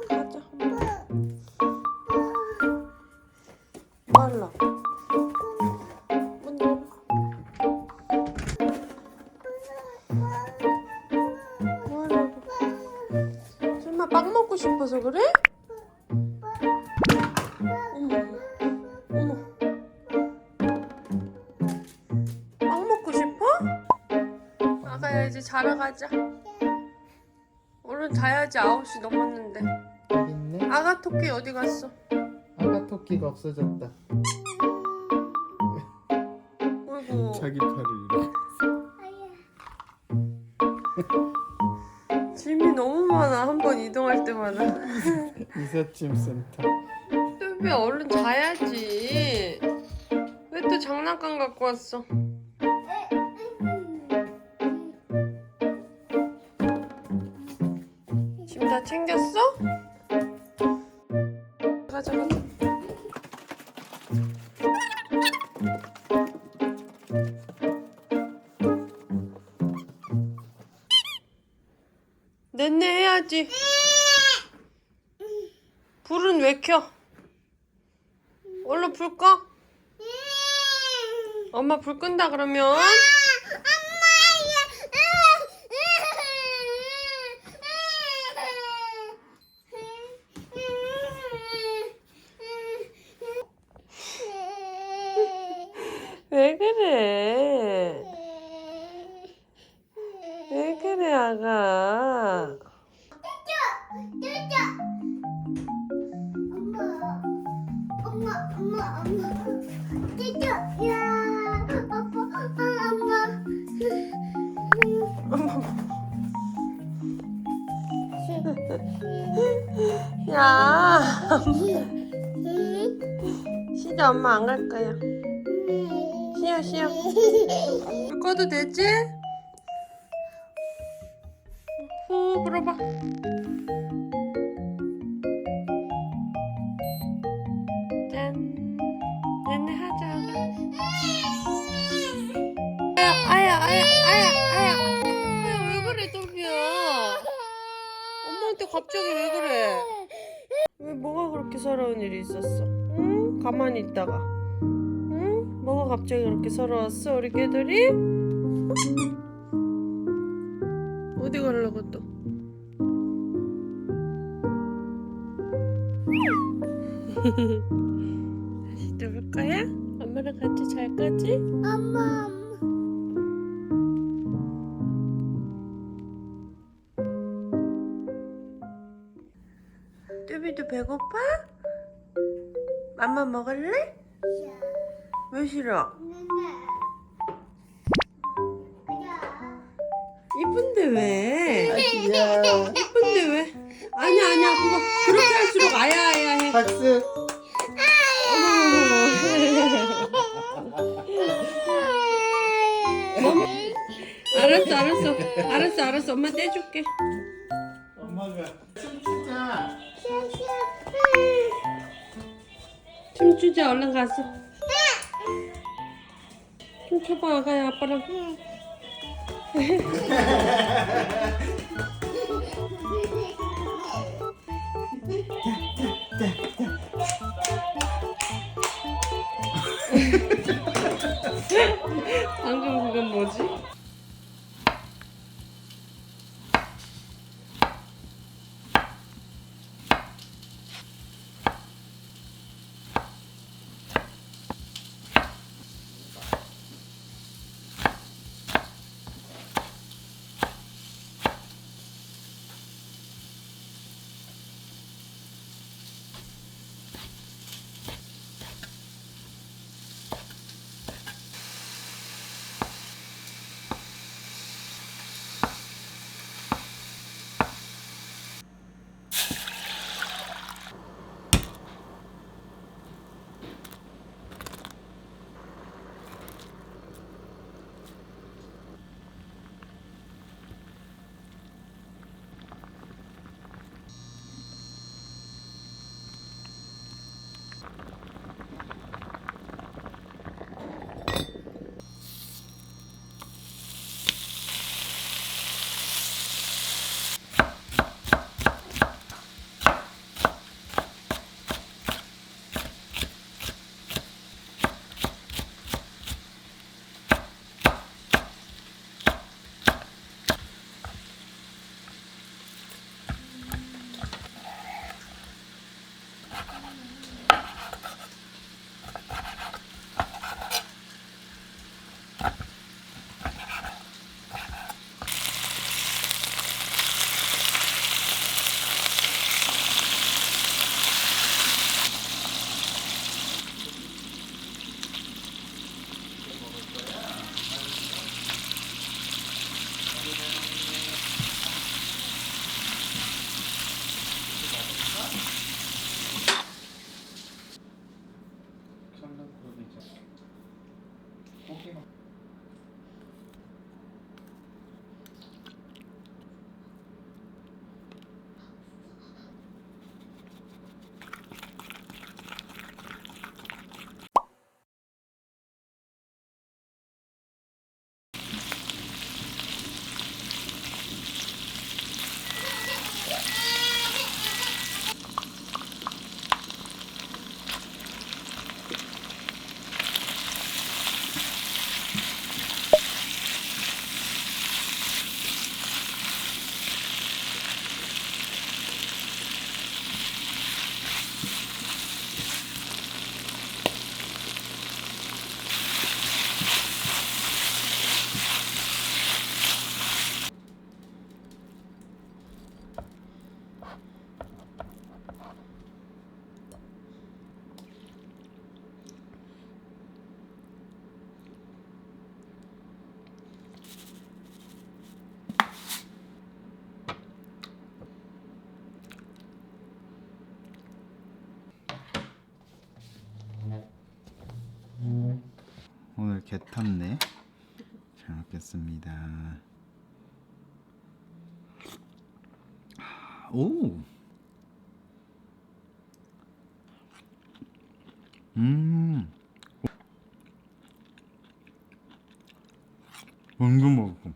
가자. 말라. 문 열어. 뭐하려고? 설마 빵 먹고 싶어서 그래? 어머, 어머. 빵 먹고 싶어? 아가야 이제 자러 가자. 얼른 자야지 9시 넘었는데. 여기 있네. 아가 토끼 어디 갔어? 아가 토끼가 없어졌다. 어이구. 자기 팔을 이렇게. 짐이 너무 많아. 한 번 이동할 때마다. 이삿짐 센터. 뚜비 얼른 자야지. 왜 또 장난감 갖고 왔어? 짐 다 챙겼어? 가자 가자. 냈네 해야지. 불은 왜 켜? 얼른 불 꺼. 엄마 불 끈다 그러면. 왜 그래? 왜 그래 아가? 엄마. 떼줘. 야, 아빠, 엄마. 야, 쉬자 엄마 안 갈 거야. 쉬어. 불 꺼도 되지? 후 불어봐. 짠. 얘네 하자. 아야. 왜 그래 또비야? 엄마한테 갑자기 왜 그래? 왜 뭐가 그렇게 서러운 일이 있었어? 응? 가만히 있다가 응? 뭐가 갑자기 그렇게 서러웠어 우리 개들이? 어디 가려고 또? 다시 누울 거야? 엄마랑 같이 잘 거지? 엄마. 뚜비도 배고파? 맘마 먹을래? 왜 싫어? 이쁜데 왜? 아기야. 이쁜데 왜? 아니야 그거 그렇게 할수록 아야 해. 박수. 알았어 엄마 떼줄게. 엄마가 춤추자. 춤추자 얼른 가서 춤춰봐 아가야 아빠랑. 방금 그건 뭐지? 오늘 개 탔네. 잘 먹겠습니다. 오. 은근 먹고.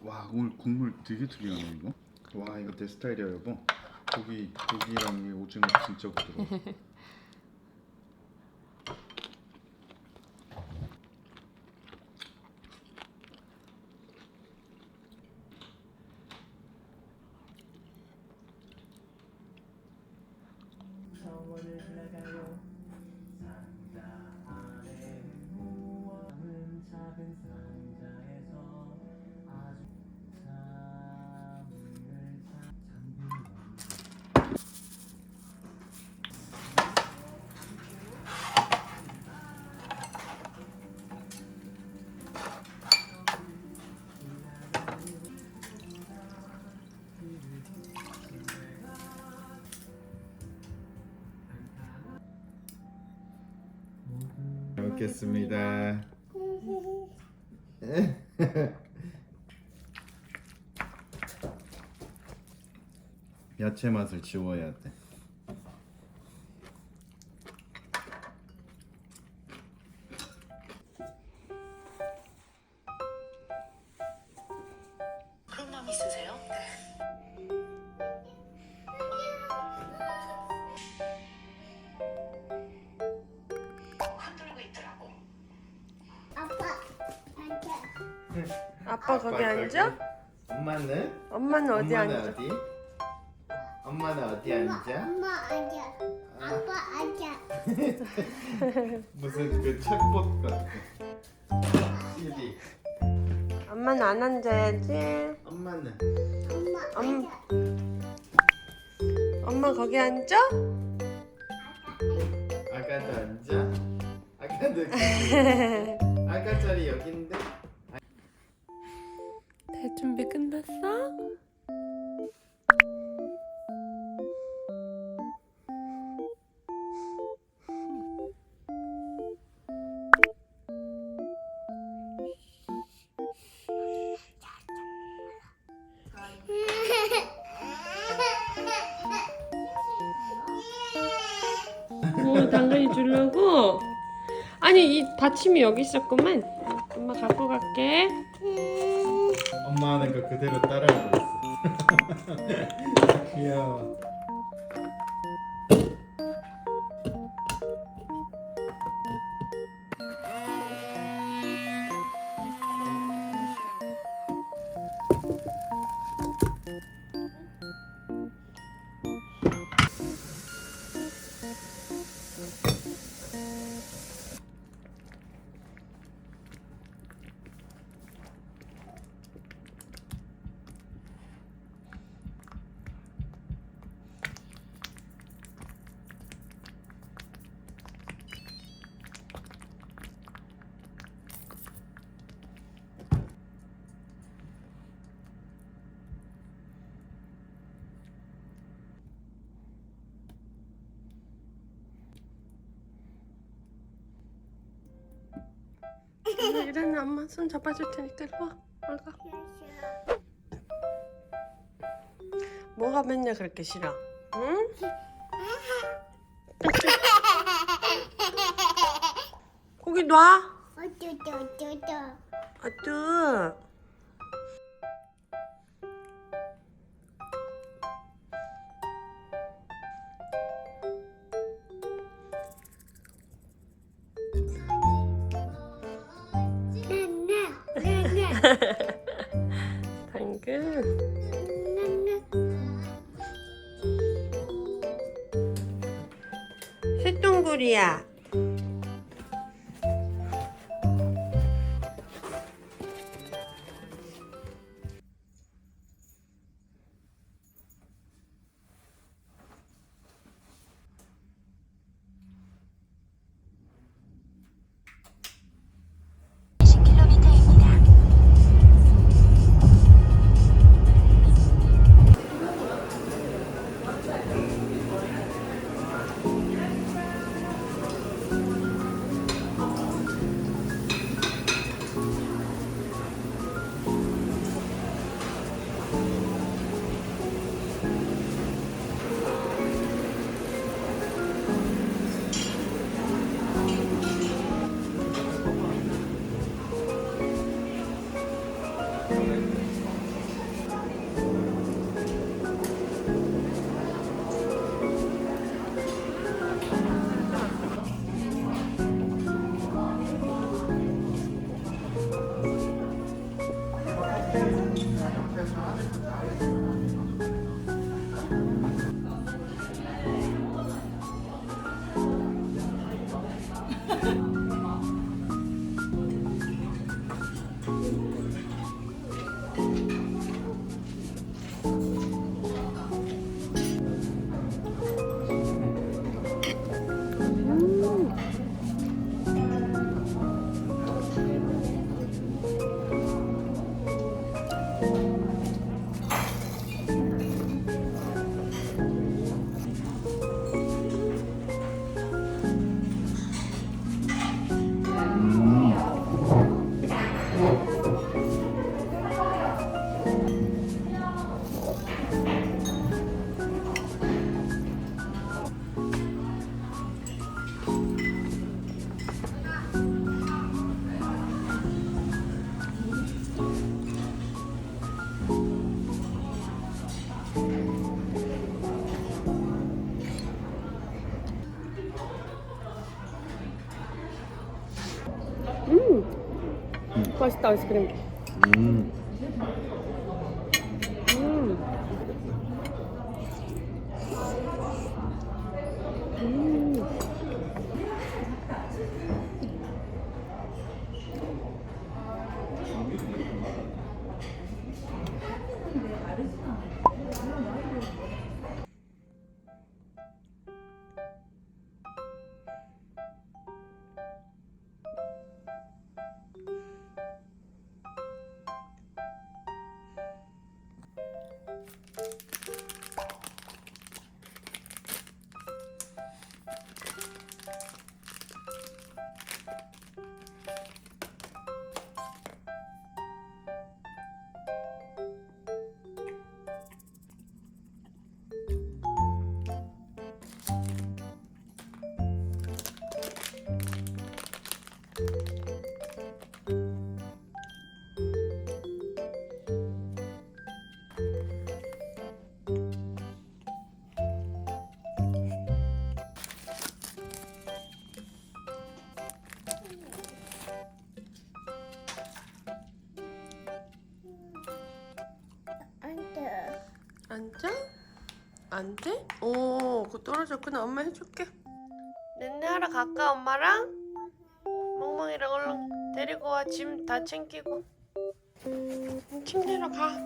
와, 오늘 국물 되게 특이하네 이거. 와, 이거 내 스타일이야 여보. 고기랑 이 오징어 진짜 부드러워. 잘 먹겠습니다. 야채 맛을 지워야 돼. 그런 마음 있으세요? 흔들고 있더라고. 아빠 앉아. 아빠 거기 앉아? 엄마는? 엄마는 어디 엄마는 앉아? 어디? 엄마는 어디 앉아? 엄마 앉아. 아빠 앉아. 무슨 그 책봇 같아. CD. 엄마는 안 앉아야지. 엄마는? 엄마 앉아. 엄마 거기 앉아? 아까도 앉아? 아까도 아까 자리 여긴데? 대 준비 끝났어? 뭐 당근이 주려고? 아니 이 받침이 여기 있었구만. 엄마 갖고 갈게. 엄마 하는 거 그대로 따라하고 있어. 귀여워. 일어나 엄마 손 잡아줄 테니까 이리 와. 올가. 뭐가 맨날 그렇게 싫어? 응? 거기 놔. 어쩌. 아뚜. 당근. 새똥구리야. 맛있다 아이스크림. 음. 안돼. 앉아? 안 돼? 오, 그거 떨어졌구나. 엄마 해줄게. 넷내하러 갈까 엄마랑? 멍멍이랑 얼른 데리고 와. 짐 다 챙기고. 침대로 가.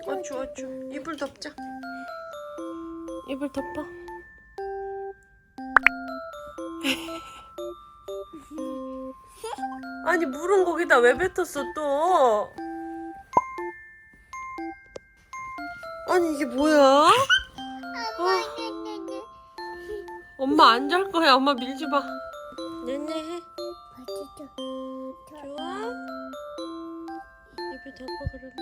어쭈. 이불 덮자. 이불 덮어. 아니 물은 거기다 왜 뱉었어 또? 아니 이게 뭐야? 엄마 안 잘 거야. 엄마 밀지 마. 네네 해. 좋아? 입에 덮어 그러면.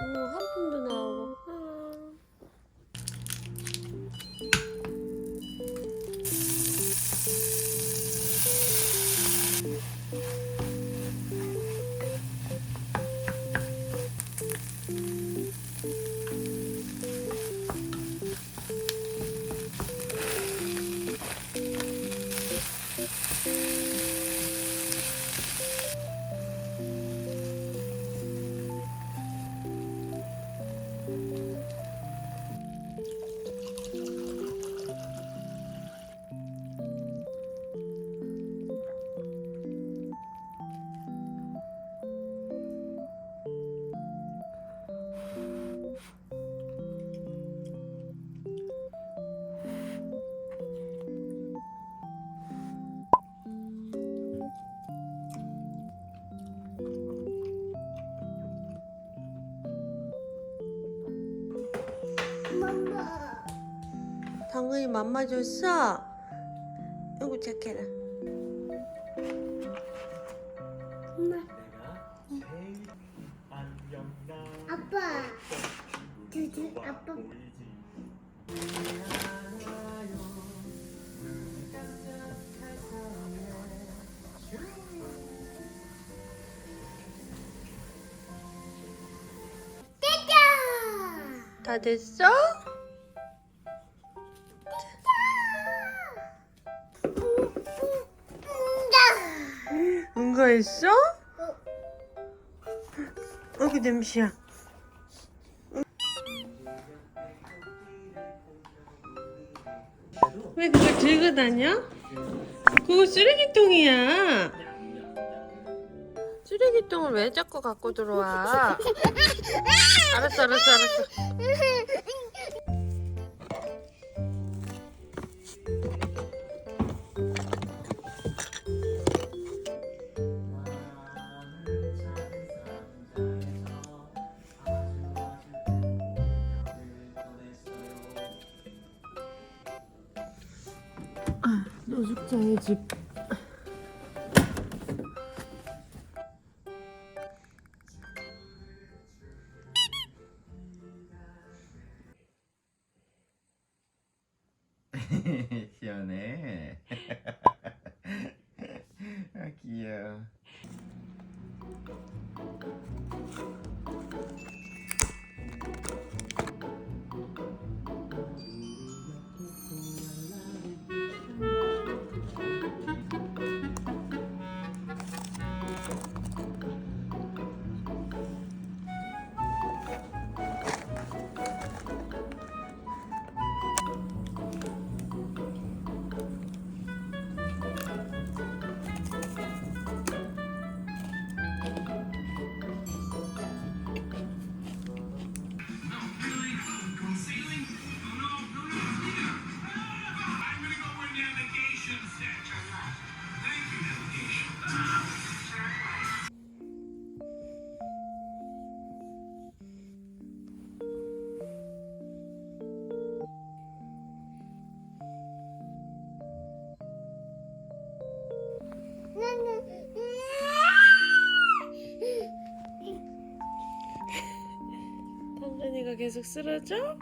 오, 하품도 나오고. 당근이 맘마 줬어? 이거 착해라. 아빠. 두두 아빠. 다 됐어? 응가했어? 어기 냄새야. 왜 그걸 들고 다녀? 그거 쓰레기통이야. 쓰레기통을 왜 자꾸 갖고 들어와? 알았어. 노숙자의 집. 시원해. 아 귀여워. 당근이가 계속 쓰러져?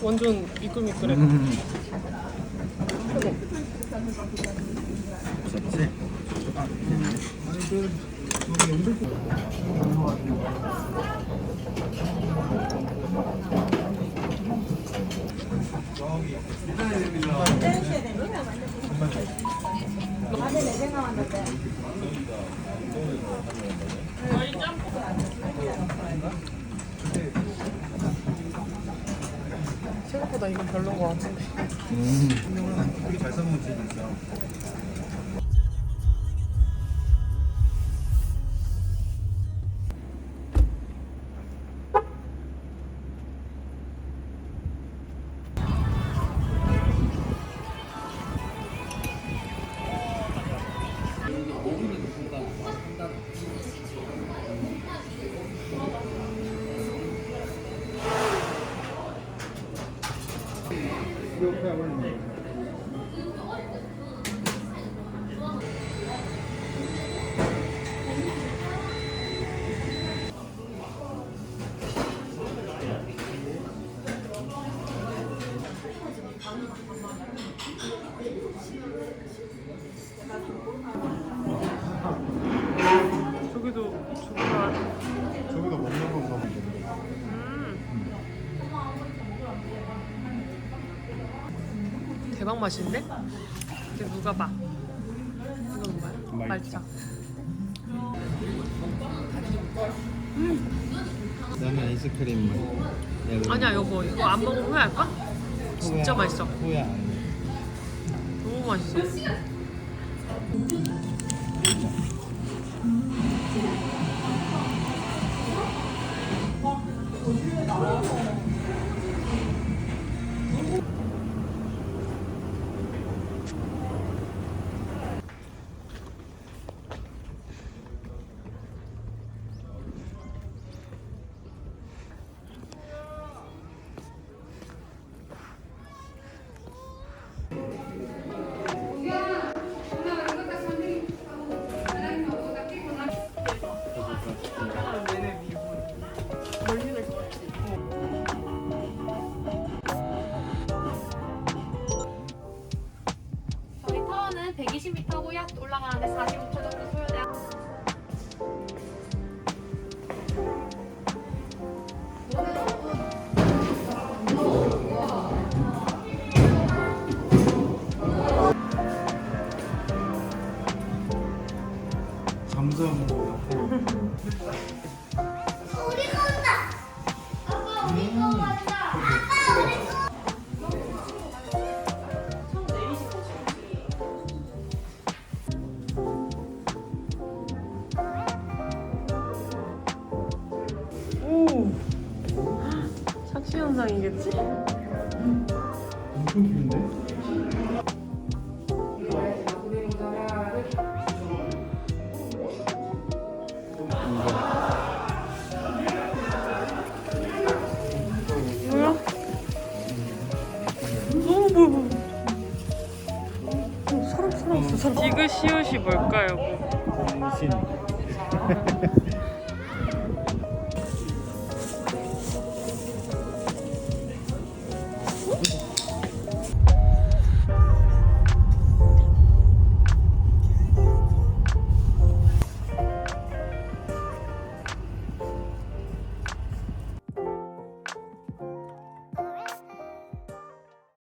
완전 미끌미끌해. 무섭지? 생각보다 이건 별로인 것 같은데. 되게 잘 써먹은 집이 있어. 저기도 저기가 먹는 건가 본데. 대박 맛인데? 이제 누가 봐. 이건 뭐야? 말차. 말차. 나는 아이스크림 맛. 아니야 여보 이거 안 먹으면 후회할까? 진짜 맛있어. 후회 안 해. 너무 맛있어. 저희 타워는 120m고요. 올라가는데 45초 정도 소요돼요. 잠수하고 우리가 온다. 아빠 우리가 왔다. 아빠 우리가. 오. 착시 현상이겠지? 엄청 긴데? 뭐야? 너무 뭐야? 사람 있어 사람. 디귿시옷이 뭘까요? 정신.